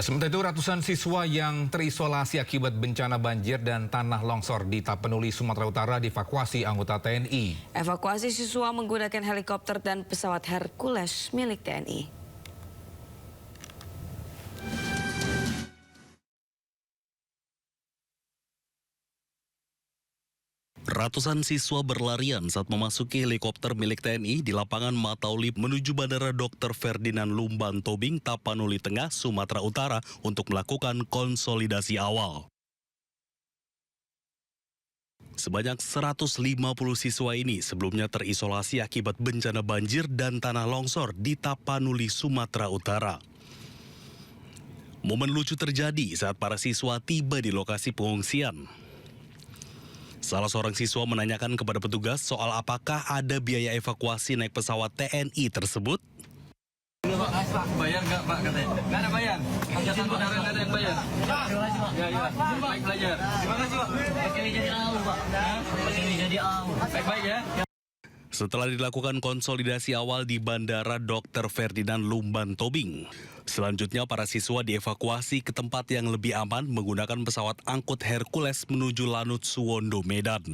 Ya, sementara itu ratusan siswa yang terisolasi akibat bencana banjir dan tanah longsor di Tapanuli, Sumatera Utara dievakuasi anggota TNI. Evakuasi siswa menggunakan helikopter dan pesawat Hercules milik TNI. Ratusan siswa berlarian saat memasuki helikopter milik TNI di lapangan Matauli menuju Bandara Dr. Ferdinand Lumban Tobing, Tapanuli Tengah, Sumatera Utara untuk melakukan konsolidasi awal. Sebanyak 150 siswa ini sebelumnya terisolasi akibat bencana banjir dan tanah longsor di Tapanuli, Sumatera Utara. Momen lucu terjadi saat para siswa tiba di lokasi pengungsian. Salah seorang siswa menanyakan kepada petugas soal apakah ada biaya evakuasi naik pesawat TNI tersebut. Pak, bayar nggak Pak katanya? Nggak ada bayar. Angkatan udara nggak ada yang bayar. Terima kasih Pak. Ya, baik belajar. Terima kasih Pak. Pakai jadi AU Pak. Pakai jadi AU. Baik ya. Setelah dilakukan konsolidasi awal di Bandara Dr. Ferdinand Lumban Tobing, selanjutnya para siswa dievakuasi ke tempat yang lebih aman menggunakan pesawat angkut Hercules menuju Lanut Suwondo, Medan.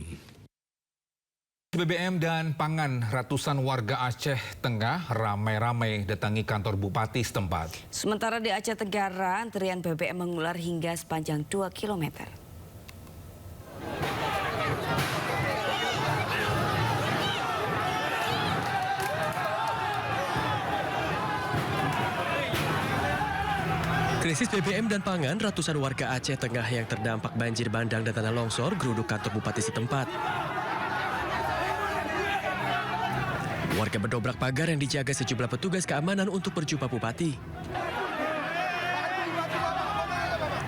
BBM dan pangan, ratusan warga Aceh Tengah ramai-ramai datangi kantor bupati setempat. Sementara di Aceh Tenggara, antrian BBM mengular hingga sepanjang 2 km. Krisis BBM dan pangan, ratusan warga Aceh Tengah yang terdampak banjir bandang dan tanah longsor geruduk kantor bupati setempat. Warga berdobrak pagar yang dijaga sejumlah petugas keamanan untuk berjumpa bupati.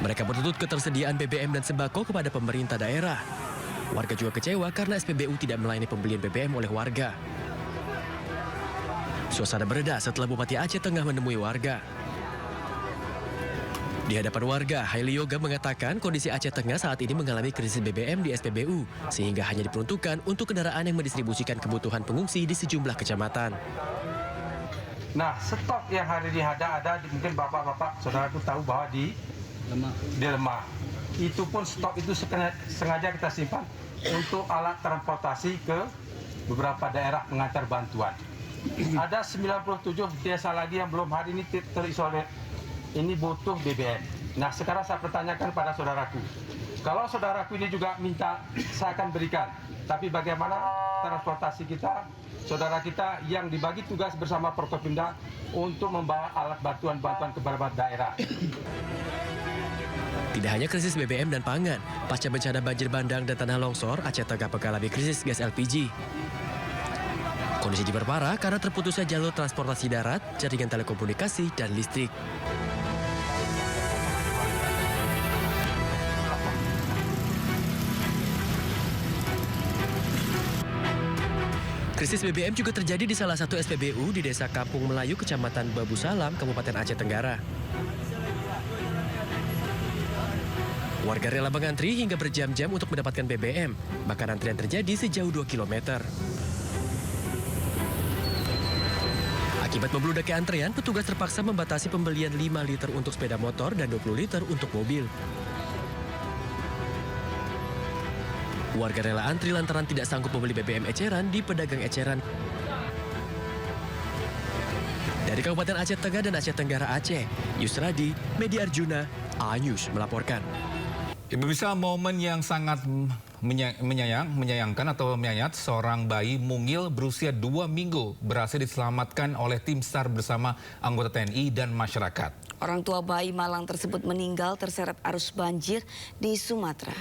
Mereka bertuntut ketersediaan BBM dan sembako kepada pemerintah daerah. Warga juga kecewa karena SPBU tidak melayani pembelian BBM oleh warga. Suasana bereda setelah Bupati Aceh Tengah menemui warga. Di hadapan warga, Haili Yoga mengatakan kondisi Aceh Tengah saat ini mengalami krisis BBM di SPBU, sehingga hanya diperuntukkan untuk kendaraan yang mendistribusikan kebutuhan pengungsi di sejumlah kecamatan. Nah, stok yang hari ini ada mungkin bapak-bapak, saudaraku tahu bahwa di Lemah. Itu pun stok itu sengaja kita simpan untuk alat transportasi ke beberapa daerah pengantar bantuan. Ada 97 desa lagi yang belum hari ini terisolir. Ini butuh BBM. Nah, sekarang saya pertanyakan pada saudaraku. Kalau saudaraku ini juga minta, saya akan berikan. Tapi bagaimana transportasi kita, saudara kita yang dibagi tugas bersama Forkopimda untuk membawa alat bantuan-bantuan ke beberapa daerah. Tidak hanya krisis BBM dan pangan, pasca bencana banjir bandang dan tanah longsor, Aceh Tengah mengalami krisis gas LPG. Kondisi diperparah karena terputusnya jalur transportasi darat, jaringan telekomunikasi, dan listrik. Krisis BBM juga terjadi di salah satu SPBU di Desa Kampung Melayu, Kecamatan Babu Salam, Kabupaten Aceh Tenggara. Warga rela mengantri hingga berjam-jam untuk mendapatkan BBM, bahkan antrian terjadi sejauh 2 km. Akibat membludaknya antrean, petugas terpaksa membatasi pembelian 5 liter untuk sepeda motor dan 20 liter untuk mobil. Warga rela antri lantaran tidak sanggup membeli BBM eceran di pedagang eceran. Dari Kabupaten Aceh Tengah dan Aceh Tenggara Aceh, Yusradi, Media Arjuna, A-News melaporkan. Ibu bisa momen yang sangat menyayangkan atau menyayat, seorang bayi mungil berusia 2 minggu berhasil diselamatkan oleh tim SAR bersama anggota TNI dan masyarakat. Orang tua bayi malang tersebut meninggal terseret arus banjir di Sumatera.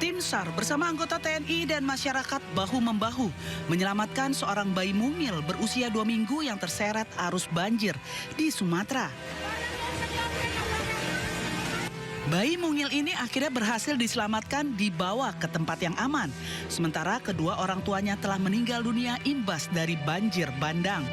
Tim SAR bersama anggota TNI dan masyarakat bahu-membahu menyelamatkan seorang bayi mungil berusia 2 minggu yang terseret arus banjir di Sumatera. Bayi mungil ini akhirnya berhasil diselamatkan dibawa ke tempat yang aman. Sementara kedua orang tuanya telah meninggal dunia imbas dari banjir bandang.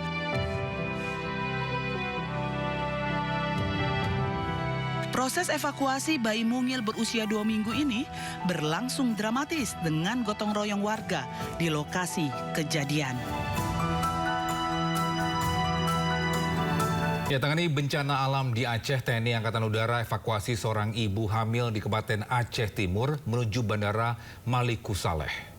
Proses evakuasi bayi mungil berusia 2 minggu ini berlangsung dramatis dengan gotong royong warga di lokasi kejadian. Ya, tangani bencana alam di Aceh, TNI Angkatan Udara evakuasi seorang ibu hamil di Kabupaten Aceh Timur menuju Bandara Maliku Saleh.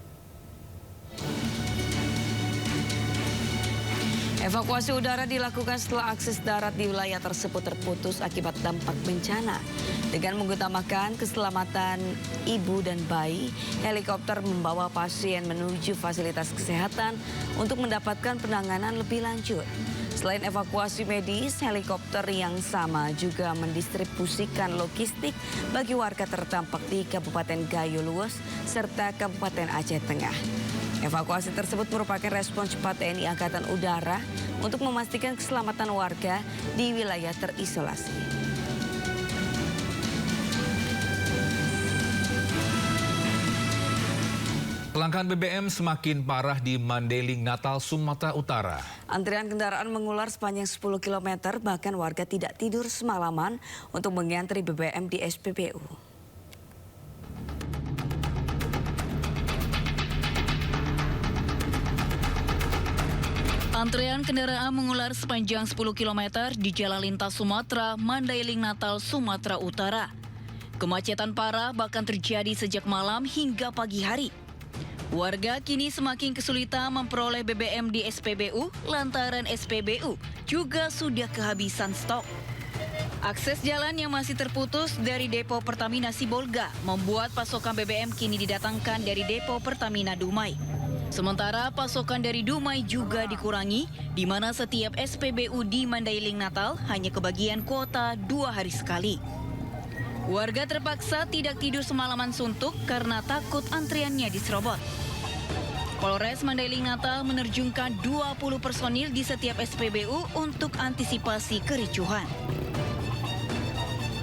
Evakuasi udara dilakukan setelah akses darat di wilayah tersebut terputus akibat dampak bencana. Dengan mengutamakan keselamatan ibu dan bayi, helikopter membawa pasien menuju fasilitas kesehatan untuk mendapatkan penanganan lebih lanjut. Selain evakuasi medis, helikopter yang sama juga mendistribusikan logistik bagi warga terdampak di Kabupaten Gayo Luwes serta Kabupaten Aceh Tengah. Evakuasi tersebut merupakan respons cepat TNI Angkatan Udara untuk memastikan keselamatan warga di wilayah terisolasi. Kelangkaan BBM semakin parah di Mandailing, Natal, Sumatera Utara. Antrian kendaraan mengular sepanjang 10 km, bahkan warga tidak tidur semalaman untuk mengantri BBM di SPBU. Antrean kendaraan mengular sepanjang 10 km di Jalan Lintas Sumatera, Mandailing, Natal, Sumatera Utara. Kemacetan parah bahkan terjadi sejak malam hingga pagi hari. Warga kini semakin kesulitan memperoleh BBM di SPBU lantaran SPBU juga sudah kehabisan stok. Akses jalan yang masih terputus dari depo Pertamina Sibolga membuat pasokan BBM kini didatangkan dari depo Pertamina Dumai. Sementara pasokan dari Dumai juga dikurangi, di mana setiap SPBU di Mandailing Natal hanya kebagian kuota 2 hari sekali. Warga terpaksa tidak tidur semalaman suntuk karena takut antriannya diserobot. Polres Mandailing Natal menerjunkan 20 personil di setiap SPBU untuk antisipasi kericuhan.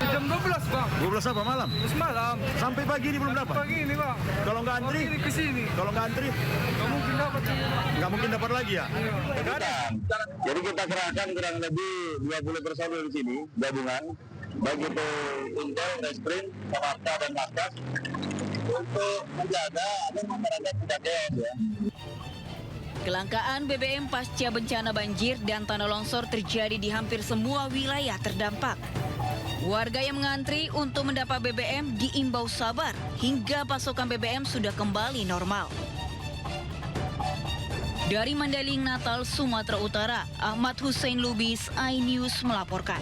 Jam 12, Bang. 12 apa malam? Semalam. Sampai pagi ini belum dapat? Pagi ini, Bang. Kalau nggak antri? Ini ke sini. Kalau nggak antri? Nggak mungkin dapat. Nggak mungkin dapat lagi ya? Jadi kita kerahkan kurang lebih 20 personil di sini, gabungan. Baik itu Intel, Reskrim, Samarta, dan Maskas. Untuk menjaga agar masyarakat tidak chaos ya. Kelangkaan BBM pasca bencana banjir dan tanah longsor terjadi di hampir semua wilayah terdampak. Warga yang mengantri untuk mendapat BBM diimbau sabar hingga pasokan BBM sudah kembali normal. Dari Mandailing, Natal, Sumatera Utara, Ahmad Hussein Lubis, iNews melaporkan.